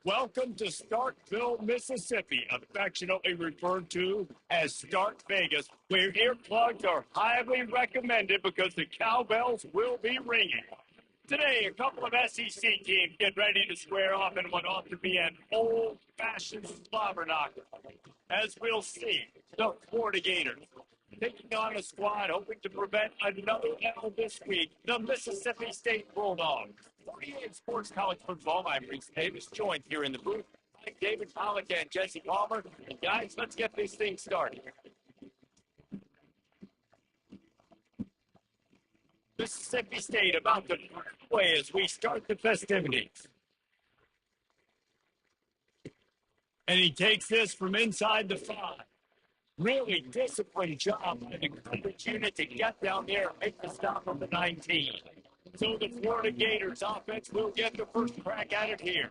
Welcome to Starkville, Mississippi, affectionately referred to as Stark Vegas, where earplugs are highly recommended because the cowbells will be ringing. Today, a couple of SEC teams get ready to square off in what ought to be an old-fashioned slobber knocker. As we'll see, the Florida Gators taking on a squad hoping to prevent another L this week, the Mississippi State Bulldogs. 48 Sports College Football. I'm Reese Davis, joined here in the booth by David Pollock and Jesse Palmer. And guys, let's get this thing started. Mississippi State about to play as we start the festivities. And he takes this from inside the 5. Really disciplined job by the coverage unit to get down there and make the stop on the 19. So the Florida Gators offense will get the first crack at it here.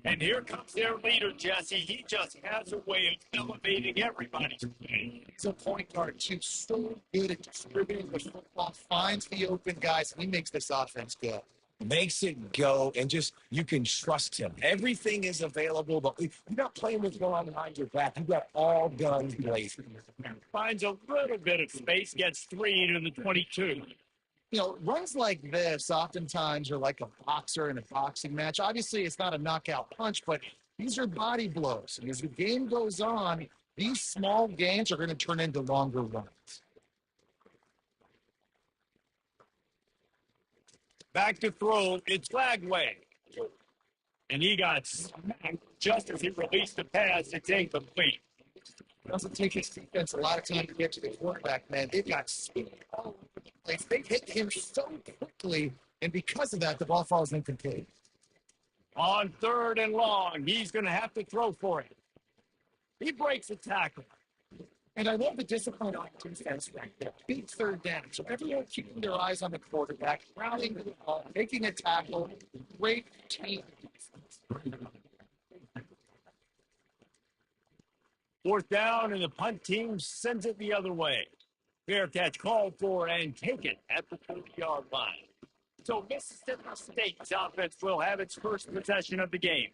And here comes their leader, Jesse. He just has a way of elevating everybody's play. He's a point guard, too. So good at distributing the football, finds the open guys, and he makes this offense go. Makes it go, and just you can trust him. Everything is available, but you're not playing with one behind your back. You got all guns blazing. Finds a little bit of space, gets 3 to the 22. You know, runs like this oftentimes are like a boxer in a boxing match. Obviously, it's not a knockout punch, but these are body blows. And as the game goes on, these small gains are going to turn into longer runs. Back to throw, it's Flagway. And he got smacked just as he released the pass. It's incomplete. It doesn't take his defense a lot of time to get to the quarterback, man. They've got speed all over the place. They hit him so quickly, and because of that, the ball falls incomplete. On 3rd and long, he's going to have to throw for it. He breaks a tackle. And I love the discipline on defense right there. Big 3rd down. So everyone keeping their eyes on the quarterback, rallying to the ball, making a tackle. Great team defense. 4th down, and the punt team sends it the other way. Fair catch called for and taken at the 30-yard line. So Mississippi State's offense will have its first possession of the game.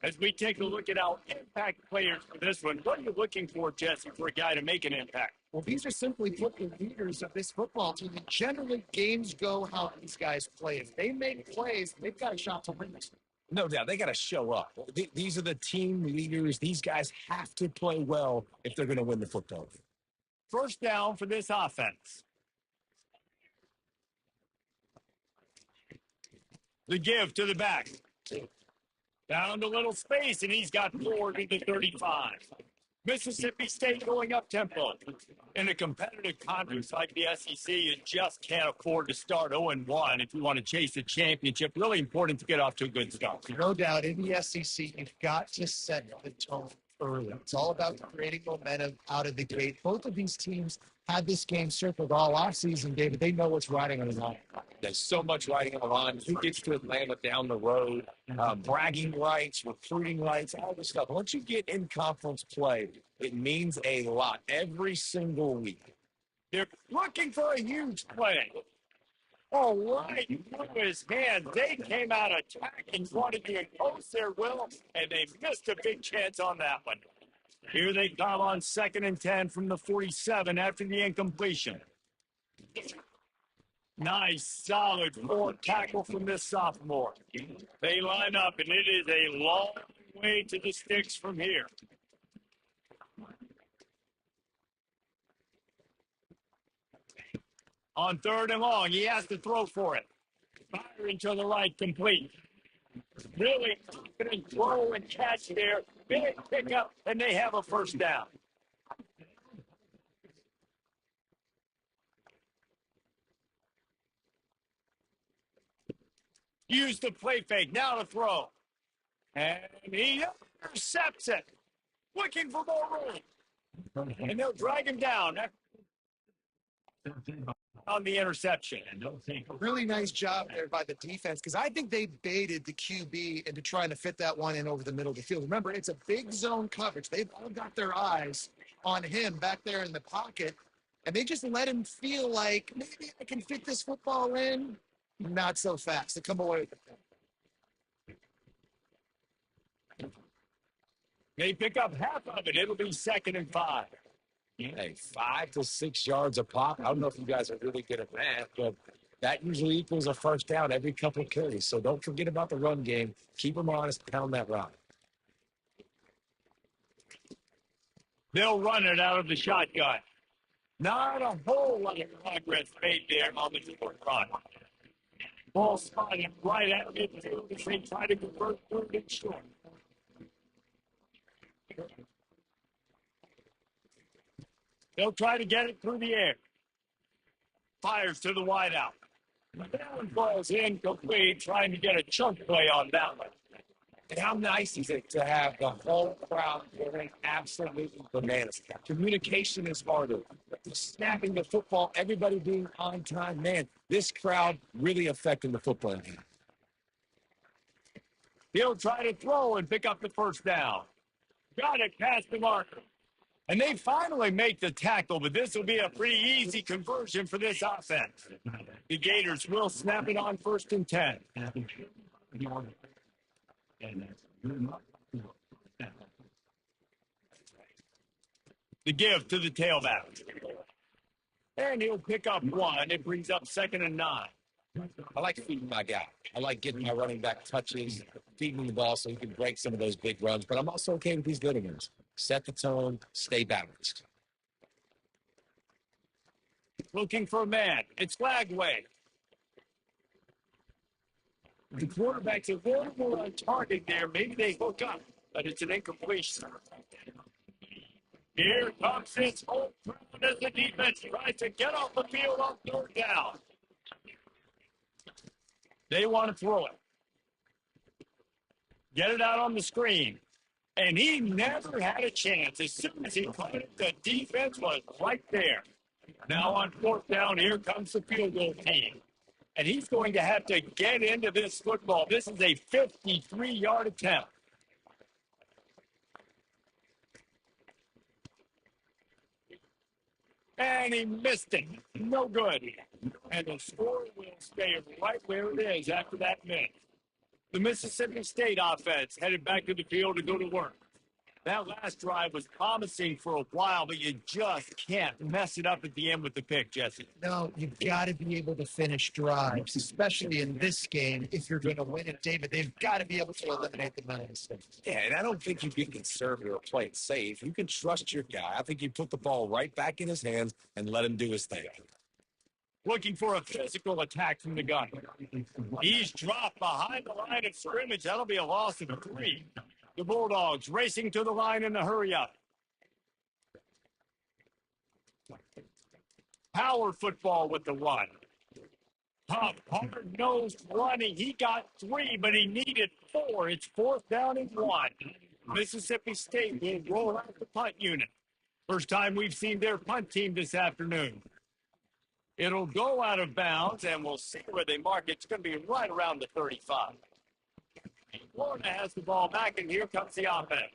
As we take a look at our impact players for this one, what are you looking for, Jesse, for a guy to make an impact? Well, these are simply put the leaders of this football team. And generally, games go how these guys play. If they make plays, they've got a shot to win this. No doubt, they got to show up. These are the team leaders. These guys have to play well if they're going to win the football game. 1st down for this offense. The give to the back. Down to little space, and he's got 4 to the 35. Mississippi State going up tempo. In a competitive conference like the SEC, you just can't afford to start 0-1 if you want to chase a championship. Really important to get off to a good start. No doubt, in the SEC, you've got to set the tone early. It's all about creating momentum out of the gate. Both of these teams had this game circled all offseason, David. They know what's riding on the line. There's so much riding on the line. Who gets to Atlanta down the road? Bragging rights, recruiting rights, all this stuff. Once you get in conference play, it means a lot every single week. They're looking for a huge play. Oh, right through his hand. They came out attacking, wanted to impose their will, and they missed a big chance on that one. Here they come on 2nd and 10 from the 47 after the incompletion. Nice, solid 4th tackle from this sophomore. They line up, and it is a long way to the sticks from here. On 3rd and long, he has to throw for it. Firing to the right, complete. Really confident throw and catch there. Big pickup, and they have a 1st down. Use the play fake, now to throw. And he intercepts it. Looking for more room. And they'll drag him down on the interception. Really nice job there by the defense, because I think they baited the QB into trying to fit that one in over the middle of the field. Remember, it's a big zone coverage. They've all got their eyes on him back there in the pocket, and they just let him feel like, maybe I can fit this football in. Not so fast. They come away with it. They pick up half of it. It'll be 2nd and 5. Hey, 5 to 6 yards a pop. I don't know if you guys are really good at that, but that usually equals a first down every couple of carries. So don't forget about the run game. Keep them honest. Pound that rock. They'll run it out of the shotgun. Not a whole lot of progress made there on the short run. Ball spotted right at midfield as they try to convert 3rd and short. They'll try to get it through the air. Fires to the wideout. That one falls incomplete, trying to get a chunk play on that one. And how nice is it to have the whole crowd going absolutely bananas? Communication is harder. Snapping the football, everybody being on time. Man, this crowd really affecting the football game. He'll try to throw and pick up the first down. Got it past the marker. And they finally make the tackle, but this will be a pretty easy conversion for this offense. The Gators will snap it on 1st and 10. The give to the tailback. And he'll pick up 1. It brings up 2nd and 9. I like feeding my guy. I like getting my running back touches, feeding him the ball so he can break some of those big runs. But I'm also okay with these little ones. Set the tone, stay balanced. Looking for a man. It's Flagway. The quarterback's a little more on target there. Maybe they hook up, but it's an incompletion. Here comes his whole crowd as the defense tries to get off the field on 3rd down. They want to throw it. Get it out on the screen. And he never had a chance. As soon as he caught it, the defense was right there. Now on 4th down, here comes the field goal team. And he's going to have to get into this football. This is a 53-yard attempt. And he missed it. No good. And the score will stay right where it is after that miss. The Mississippi State offense headed back to the field to go to work. That last drive was promising for a while, but you just can't mess it up at the end with the pick, Jesse. No, you've got to be able to finish drives, especially in this game. If you're going to win it, David, they've got to be able to eliminate the mental mistakes. Yeah, and I don't think you get conservative or play it safe. You can trust your guy. I think you put the ball right back in his hands and let him do his thing. Looking for a physical attack from the gun. He's dropped behind the line of scrimmage. That'll be a loss of 3. The Bulldogs racing to the line in the hurry-up. Power football with the run. Tough, hard-nosed running. He got 3, but he needed 4. It's 4th down and 1. Mississippi State will roll out the punt unit. First time we've seen their punt team this afternoon. It'll go out of bounds, and we'll see where they mark it. It's going to be right around the 35. Florida has the ball back, and here comes the offense.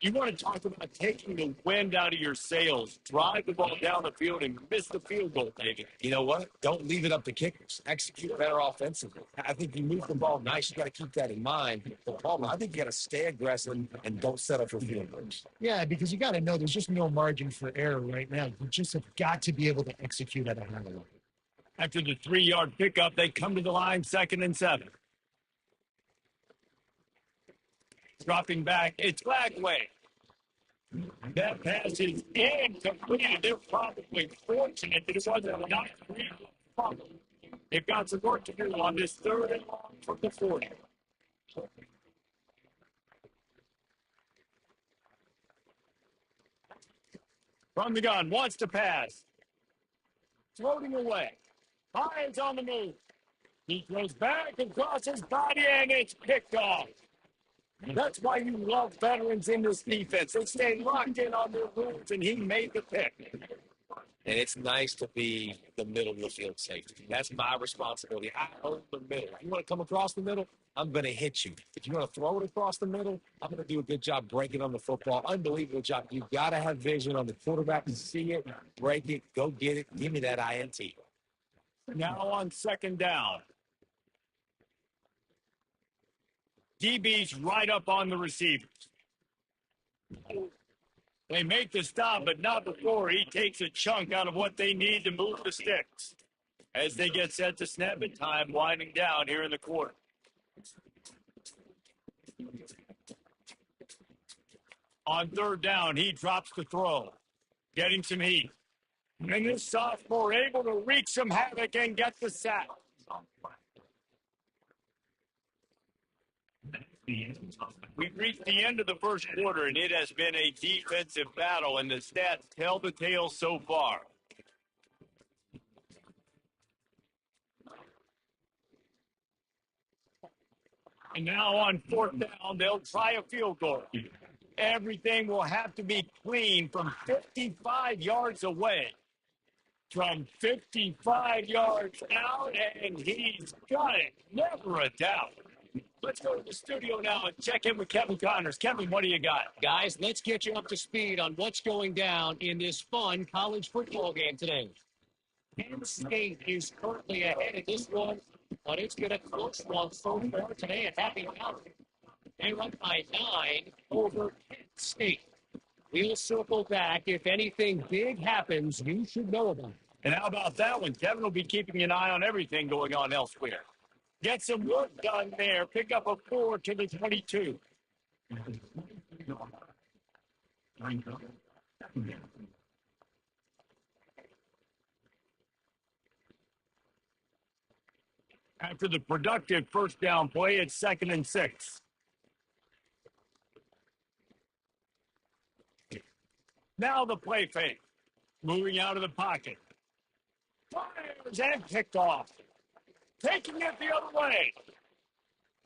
You want to talk about taking the wind out of your sails. Drive the ball down the field and miss the field goal, David. You know what? Don't leave it up to kickers. Execute better offensively. I think you move the ball nice. You got to keep that in mind. The problem, I think you got to stay aggressive and don't settle for field goals. Yeah, because you got to know there's just no margin for error right now. You just have got to be able to execute at a high level. After the 3-yard pickup, they come to the line 2nd and 7. Dropping back, it's Flagway. That pass is incomplete. They're probably fortunate that it wasn't not real. They've got some work to do on this 3rd and long from the 40. From the gun, wants to pass. Floating away. Hines on the move. He throws back across his body, and it's picked off. That's why you love veterans in this defense. They stay locked in on their moves, and he made the pick. And it's nice to be the middle of the field safety. That's my responsibility. I own the middle. If you want to come across the middle, I'm going to hit you. If you want to throw it across the middle, I'm going to do a good job breaking on the football. Unbelievable job. You've got to have vision on the quarterback to see it, break it, go get it. Give me that INT. Now on 2nd down. DB's right up on the receivers. They make the stop, but not before he takes a chunk out of what they need to move the sticks. As they get set to snap it, time winding down here in the quarter. On third down, he drops the throw, getting some heat. And this sophomore able to wreak some havoc and get the sack. We've reached the end of the first quarter, and it has been a defensive battle, and the stats tell the tale so far. And now on fourth down, they'll try a field goal. Everything will have to be clean from 55 yards away. From 55 yards out, and he's got it. Never a doubt. Let's go to the studio now and check in with Kevin Connors. Kevin, what do you got? Guys, let's get you up to speed on what's going down in this fun college football game today. Penn State is currently ahead of this one, but it's been a close one so far today at Happy Valley. They run by 9 over Penn State. We'll circle back. If anything big happens, you should know about it. And how about that one? Kevin will be keeping an eye on everything going on elsewhere. Get some work done there. Pick up a 4 to the 22. After the productive first down play, it's 2nd and 6. Now the play fake. Moving out of the pocket. Fires and picked off. Taking it the other way.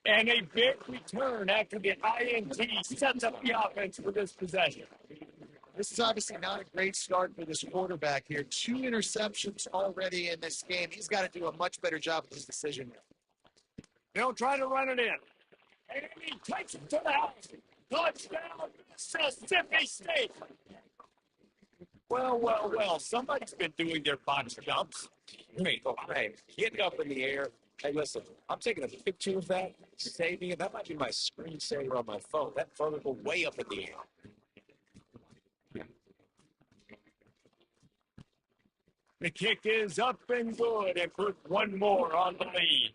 And a big return after the INT sets up the offense for this possession. This is obviously not a great start for this quarterback here. 2 interceptions already in this game. He's got to do a much better job with his decision. They'll try to run it in. And he takes it to the house. Touchdown, Mississippi State. Well. Somebody's been doing their box jumps. Hey, getting up in the air. Hey, listen, I'm taking a picture of that, saving it. That might be my screensaver on my phone. That vertical way up in the air. The kick is up and good and put one more on the lead.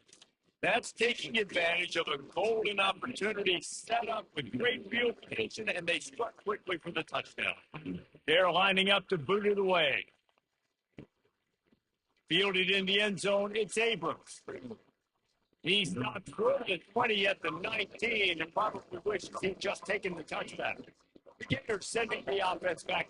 That's taking advantage of a golden opportunity set up with great field position, and they struck quickly for the touchdown. They're lining up to boot it away. Fielded in the end zone, it's Abrams. He's not through the 20 at the 19 and probably wishes he'd just taken the touchdown. The Gators sending the offense back.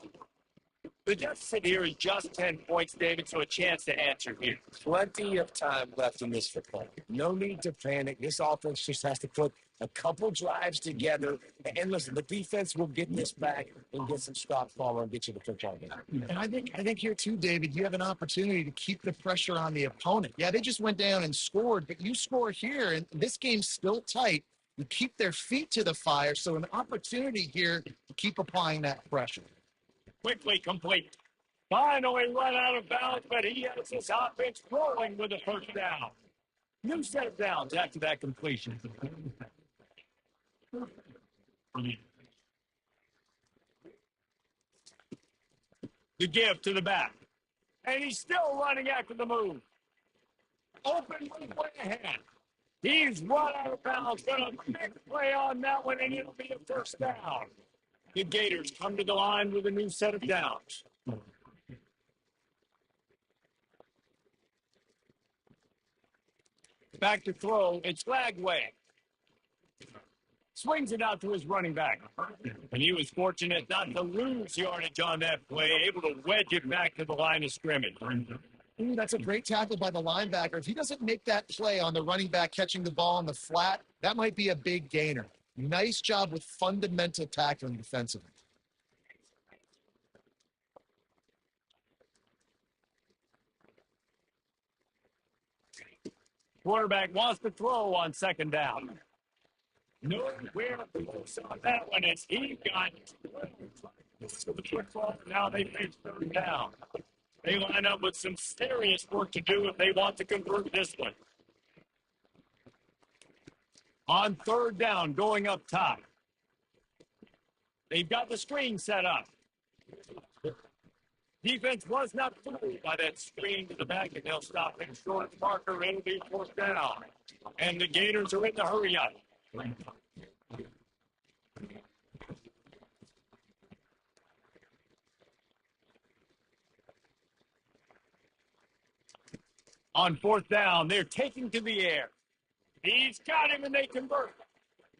The deficit here is just 10 points, David, so a chance to answer here. Plenty of time left in this football. No need to panic. This offense just has to put a couple drives together. And listen, the defense will get this back and get some stop follow and get you the football game. And I think here too, David, you have an opportunity to keep the pressure on the opponent. Yeah, they just went down and scored, but you score here, and this game's still tight. You keep their feet to the fire, so an opportunity here to keep applying that pressure. Quickly complete. Finally run out of bounds, but he has his offense rolling with a first down. New set of downs after that completion. The give to the back. And he's still running after the move. Open way ahead. He's run out of bounds. Got a big play on that one, and it'll be a first down. The Gators come to the line with a new set of downs. Back to throw. It's Lagway. Swings it out to his running back. And he was fortunate not to lose yardage on that play, able to wedge it back to the line of scrimmage. Ooh, that's a great tackle by the linebacker. If he doesn't make that play on the running back catching the ball on the flat, that might be a big gainer. Nice job with fundamental tackling defensively. Quarterback wants to throw on second down. Nowhere close on that one as he got to the football. Now they face third down. They line up with some serious work to do if they want to convert this one. On third down, going up top. They've got the screen set up. Defense was not fooled by that screen to the back, and they'll stop it short marker. It'll be fourth down. And the Gators are in the hurry up. On fourth down, they're taking to the air. He's got him, and they convert.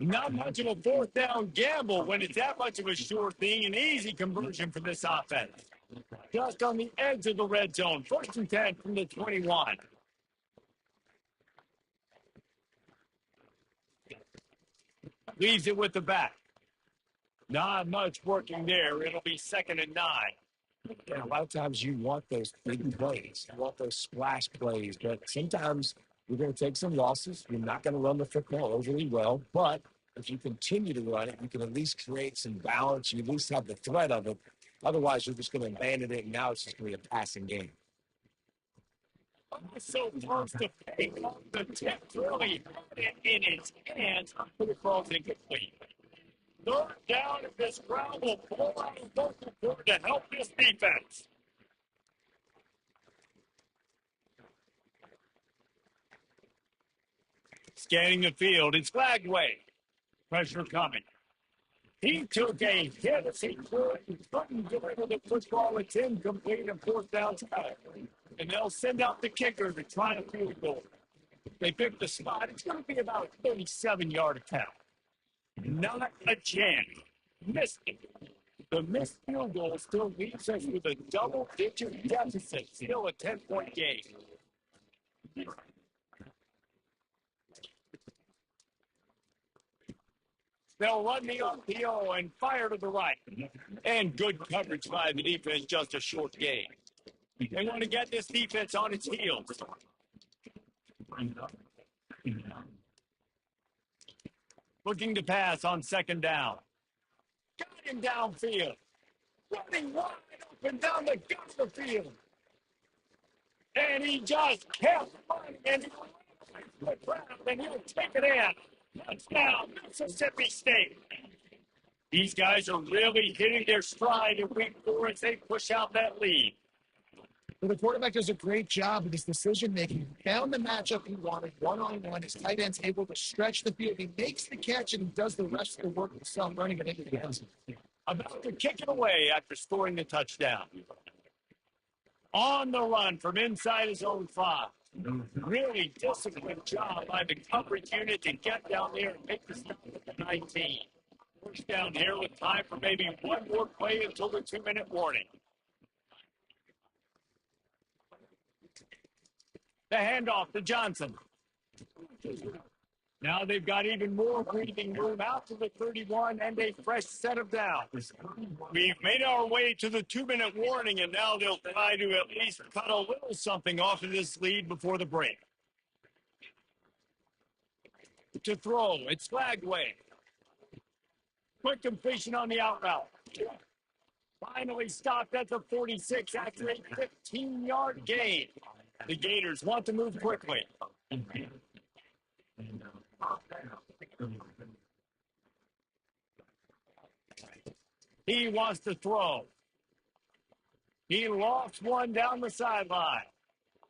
Not much of a fourth down gamble when it's that much of a sure thing. An easy conversion for this offense. Just on the edge of the red zone. 1st and 10 from the 21. Leaves it with the back. Not much working there. It'll be 2nd and 9. Yeah, a lot of times you want those big plays. You want those splash plays. But sometimes you're going to take some losses. You're not going to run the football overly well. But if you continue to run it, you can at least create some balance. You at least have the threat of it. Otherwise, you're just going to abandon it, and now it's just going to be a passing game. So close to pick up the tip, really in its hands, but it falls incomplete. 3rd down, if this crowd will pull out a vocal cord to help this defense. Scanning the field, it's Flagway. Pressure coming. He took a hit as he couldn't deliver the football. It's incomplete and 4th down time. And they'll send out the kicker to try a field goal. They pick the spot. It's going to be about a 37-yard attempt. Not a chance. Missed it. The missed field goal still leaves us with a double-digit deficit. Still a 10-point game. They'll run the RPO and fire to the right. And good coverage by the defense, just a short game. They want to get this defense on its heels. Looking to pass on 2nd down. Got him downfield. Running wide open down the gut of the field. And he just kept running. And he'll take it in. Touchdown, Mississippi State. These guys are really hitting their stride in week 4 as they push out that lead. Well, the quarterback does a great job with his decision-making. Found the matchup he wanted, one-on-one. His tight end's able to stretch the field. He makes the catch, and he does the rest of the work himself, running it into the end zone. About to kick it away after scoring the touchdown. On the run from inside his own 5. Really disciplined job by the coverage unit to get down there and make the stop at the 19. Push down here with time for maybe one more play until the 2-minute warning. The handoff to Johnson. Now they've got even more breathing room out to the 31 and a fresh set of downs. We've made our way to the 2-minute warning, and now they'll try to at least cut a little something off of this lead before the break. To throw, it's Flagway. Quick completion on the out route. Finally stopped at the 46 after a 15-yard gain. The Gators want to move quickly. He wants to throw. He lofts one down the sideline.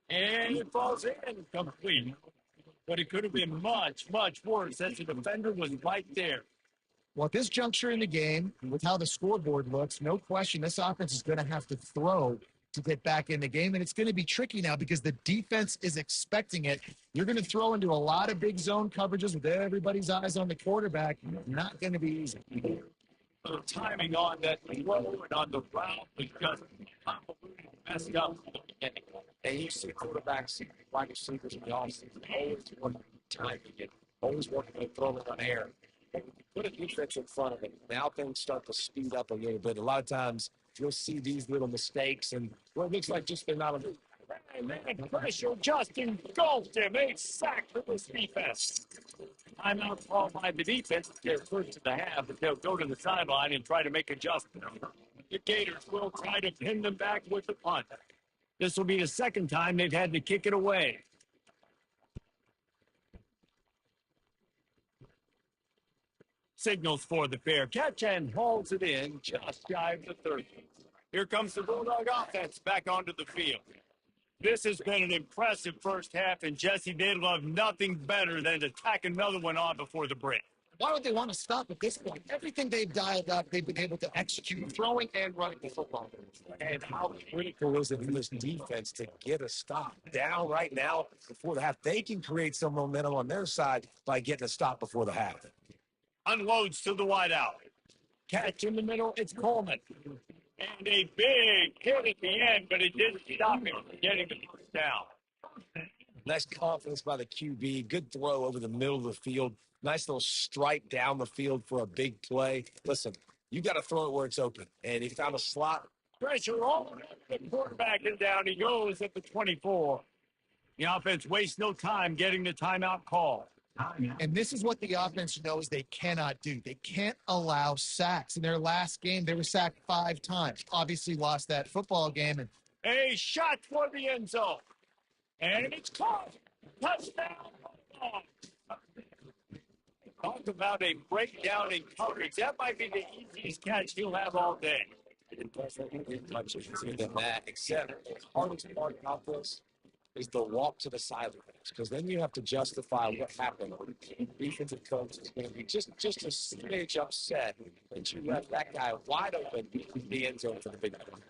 And it falls in complete. But it could have been much, much worse as the defender was right there. Well, at this juncture in the game, with how the scoreboard looks, no question this offense is going to have to throw to get back in the game. And it's going to be tricky now because the defense is expecting it. You're going to throw into a lot of big zone coverages with everybody's eyes on the quarterback. Not going to be easy. The timing on that throw and on the route was just messed up from the beginning. And you see quarterbacks, wide receivers in the offseason, always working timing it, always working on throwing on air. Put a defense in front of it. Now things start to speed up a little bit. A lot of times you'll see these little mistakes, and well, it looks like just they're not a man, pressure just engulfed him. A sack for this defense. Timeout called by the defense. They're first to the half, but they'll go to the sideline and try to make adjustments. The Gators will try to pin them back with the punt. This will be the second time they've had to kick it away. signals for the fair catch and hauls it in just shy of the 30. Here comes the Bulldog offense back onto the field. This has been an impressive first half, and Jesse, they love nothing better than to tack another one on before the break. Why would they want to stop at this point? Everything they've dialed up, they've been able to execute, throwing and running the football. And how critical is it for this defense to get a stop down right now before the half? They can create some momentum on their side by getting a stop before the half. Unloads to the wide out. Catch in the middle, it's Coleman. And a big hit at the end, but it didn't stop him from getting the first down. Nice confidence by the QB. Good throw over the middle of the field. Nice little strike down the field for a big play. Listen, you got to throw it where it's open. And he found a slot. Pressure all around the quarterback, and down he goes at the 24. The offense wastes no time getting the timeout call. And this is what the offense knows they cannot do. They can't allow sacks. In their last game, they were sacked 5 times. Obviously lost that football game. And a shot for the end zone. And it's caught. Touchdown. Talk about a breakdown in coverage. That might be the easiest catch he'll have all day. It doesn't get much easier than that, except the hardest part about this is the walk to the sidelines, because then you have to justify what happened. The defensive coach is going to be just a smidge upset that you left that guy wide open in the end zone for the big one.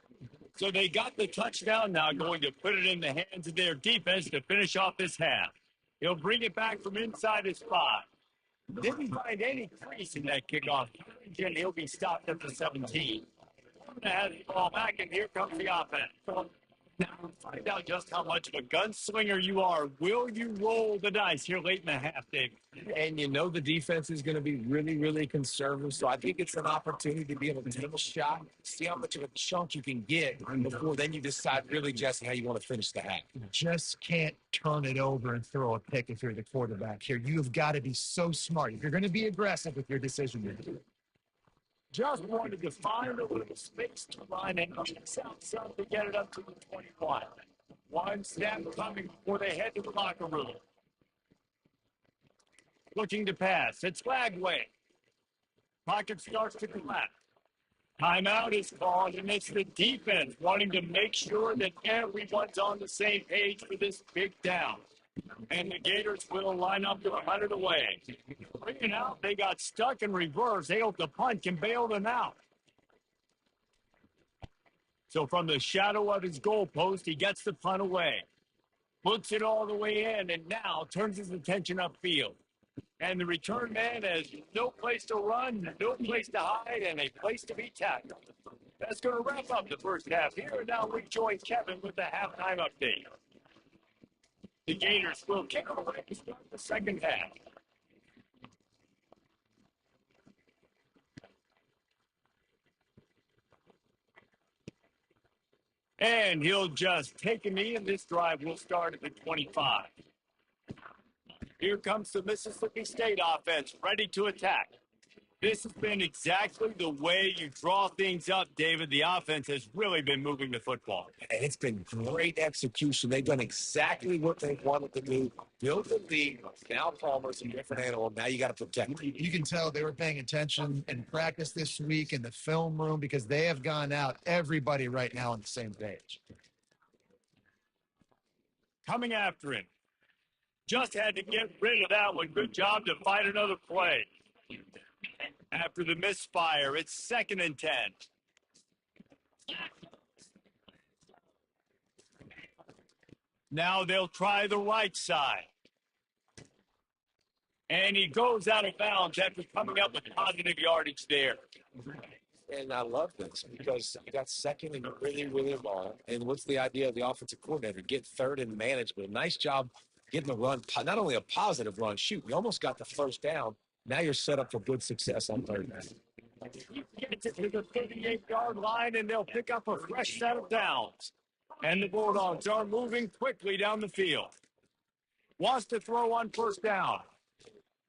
So they got the touchdown, now going to put it in the hands of their defense to finish off this half. He'll bring it back from inside his 5. Didn't find any crease in that kickoff. And he'll be stopped at the 17. Has the ball back, and here comes the offense. Now, find out just how much of a gunslinger you are. Will you roll the dice here late in the half, Dave? And you know the defense is going to be really, really conservative. So I think it's an opportunity to be able to take a shot, see how much of a chunk you can get before then you decide really, Jesse, how you want to finish the half. you just can't turn it over and throw a pick if you're the quarterback here. You have got to be so smart. If you're going to be aggressive with your decision making. Just wanted to find a little space to line and outside to get it up to the 21. One snap coming before they head to the locker room. Looking to pass. It's Flagway. Pocket starts to collapse. Timeout is called, and it's the defense wanting to make sure that everyone's on the same page for this big down. And the Gators will line up to 100 away. Bringing out, they got stuck in reverse. They hope the punt can bail them out. So from the shadow of his goalpost, he gets the punt away. Puts it all the way in, and now turns his attention upfield. And the return man has no place to run, no place to hide, and a place to be tackled. That's going to wrap up the first half here. And now we join Kevin with the halftime update. The Gators will kick away to start the second half. And he'll just take a knee, and this drive will start at the 25. Here comes the Mississippi State offense, ready to attack. This has been exactly the way you draw things up, David. The offense has really been moving the football. And it's been great execution. They've done exactly what they wanted to do. Build the lead. Now Palmer's a different animal. Now you got to protect him. You can tell they were paying attention in practice this week in the film room because they have gone out, everybody right now on the same page. Coming after him. Just had to get rid of that one. Good job to find another play. After the misfire, it's 2nd and 10. Now they'll try the right side. And he goes out of bounds after coming up with positive yardage there. And I love this because you got 2nd and really, really long. And what's the idea of the offensive coordinator? Get 3rd and manageable. Nice job getting the run, not only a positive run, shoot, you almost got the first down. Now you're set up for good success on 3rd down. He gets it to the 38-yard line, and they'll pick up a fresh set of downs. And the Bulldogs are moving quickly down the field. Wants to throw on 1st down.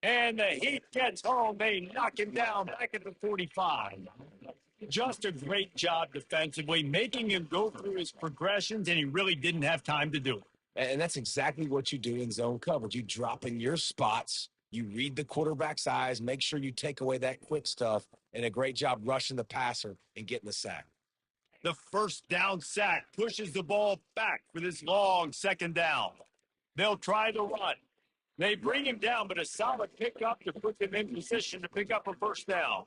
And the Heat gets home. They knock him down back at the 45. Just a great job defensively, making him go through his progressions, and he really didn't have time to do it. And that's exactly what you do in zone coverage. You drop in your spots, You read the quarterback's eyes, make sure you take away that quick stuff, and a great job rushing the passer and getting the sack. The first down sack pushes the ball back for this long second down. They'll try the run. They bring him down, but a solid pickup to put them in position to pick up a first down.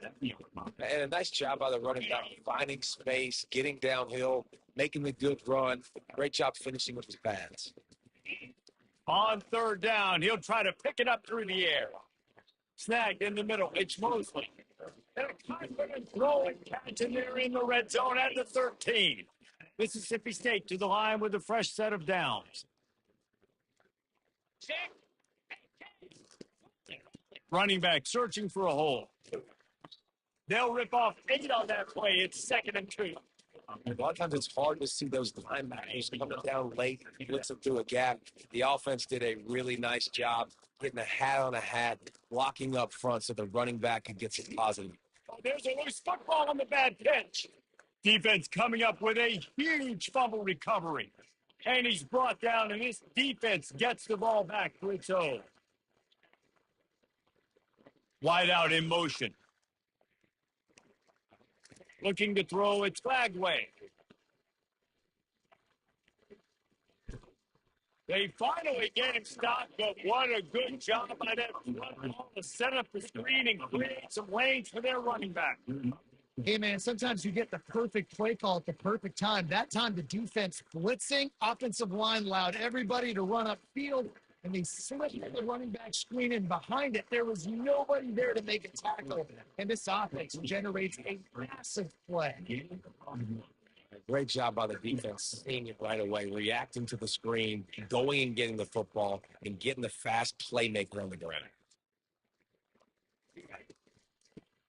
And a nice job by the running back, finding space, getting downhill, making the good run. Great job finishing with his pads. On third down, he'll try to pick it up through the air. Snagged in the middle. It's Mosley. And a confident throw and catch, and they're in the red zone at the 13. Mississippi State to the line with a fresh set of downs. Running back searching for a hole. They'll rip off 8 on that play. It's 2nd and 2. A lot of times it's hard to see those linebackers coming down late, blitzing through a gap. The offense did a really nice job getting a hat on a hat, blocking up front so the running back could get some positive. Oh, there's a loose football on the bad pitch. Defense coming up with a huge fumble recovery. And he's brought down, and this defense gets the ball back to its own. Wide out in motion. Looking to throw, it's Flagway. They finally get him stopped, but what a good job by that front ball to set up the screen and create some lanes for their running back. Hey, man, sometimes you get the perfect play call at the perfect time. That time, the defense blitzing, offensive line allowed everybody to run upfield, and they slipped the running back screen in behind it. There was nobody there to make a tackle, and this offense generates a massive play. Great job by the defense, seeing it right away, reacting to the screen, going and getting the football, and getting the fast playmaker on the ground.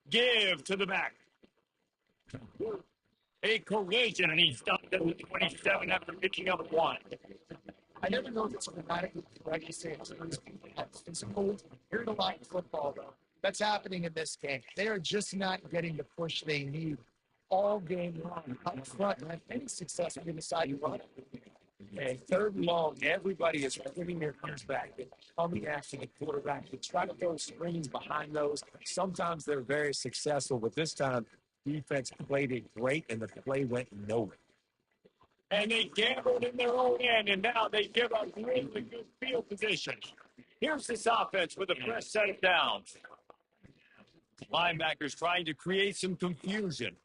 Give to the back. A collision, and he stopped at the 27 after picking up 1. I never know if it's grammatically correct to say it's physical. You're in a lot of football, though. That's happening in this game. They are just not getting the push they need all game long up front and have any success when they decide to run it. And third and long, everybody is putting their ears back and coming after the quarterback. They try to throw screens behind those. Sometimes they're very successful, but this time, defense played it great, and the play went nowhere. And they gambled in their own end, and now they give up really good field position. Here's this offense with a fresh set of downs. Linebackers trying to create some confusion.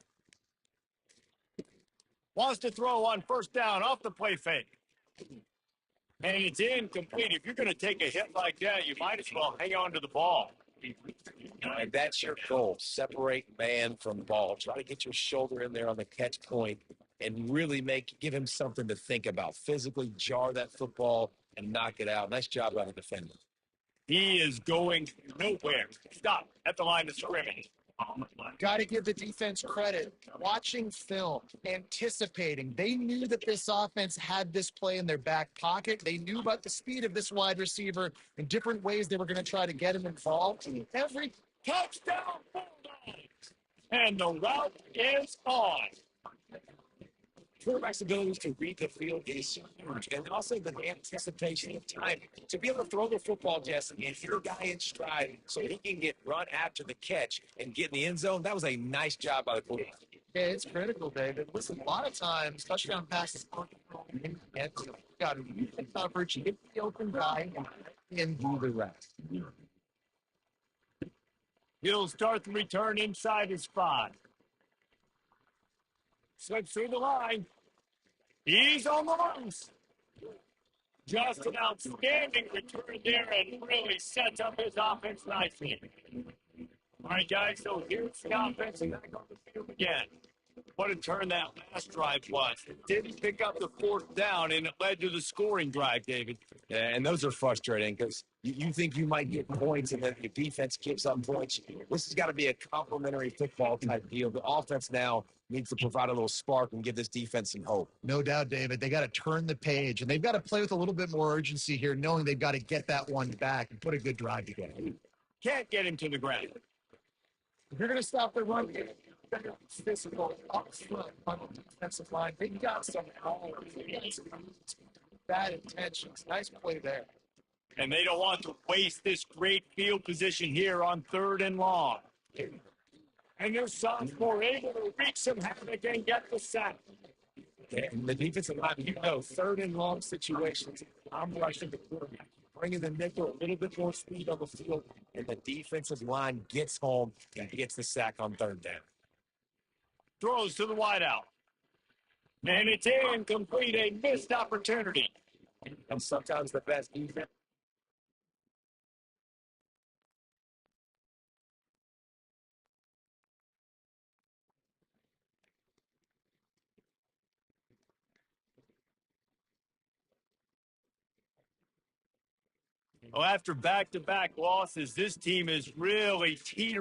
Wants to throw on first down off the play fake. And it's incomplete. If you're going to take a hit like that, you might as well hang on to the ball. And that's your goal. Separate man from ball. Try to get your shoulder in there on the catch point and really give him something to think about. Physically jar that football and knock it out. Nice job by the defender. He is going nowhere. Stop at the line of scrimmage. Got to give the defense credit. Watching film, anticipating. They knew that this offense had this play in their back pocket. They knew about the speed of this wide receiver and different ways they were going to try to get him involved. Every Touchdown, Bulldogs! And the route is on. Quarterback's ability to read the field is huge, and also the anticipation of time to be able to throw the football, Jesse, and hit a guy in stride so he can get run after the catch and get in the end zone. That was a nice job by the quarterback. Yeah, it's critical, David. Listen, a lot of times, touchdown passes and you got to use the coverage, hit the open guy, and do the rest. He'll start the return inside his 5. Slips through the line. He's on the loose. Just an outstanding return there and really sets up his offense nicely. All right, guys, so here's the offense. They're going to go to the field again. What a turn that last drive was. It didn't pick up the 4th down, and it led to the scoring drive, David. Yeah, and those are frustrating because you think you might get points, and then the defense gives up points. This has got to be a complimentary football type deal. The offense now needs to provide a little spark and give this defense some hope. No doubt, David. They got to turn the page, and they've got to play with a little bit more urgency here, knowing they've got to get that one back and put a good drive together. Can't get him to the ground. If you're going to stop the run, physical up front on the defensive line. They got some power. They got some bad intentions. Nice play there. And they don't want to waste this great field position here on 3rd and long. And their sophomore able to wreak some havoc and get the sack. And the defensive line, 3rd and long situations, I'm rushing the quarterback, bringing the nickel a little bit more speed on the field, and the defensive line gets home and gets the sack on 3rd down. Throws to the wideout. And it's incomplete, a missed opportunity. And sometimes the best defense. Well, after back-to-back losses, this team is really teetering.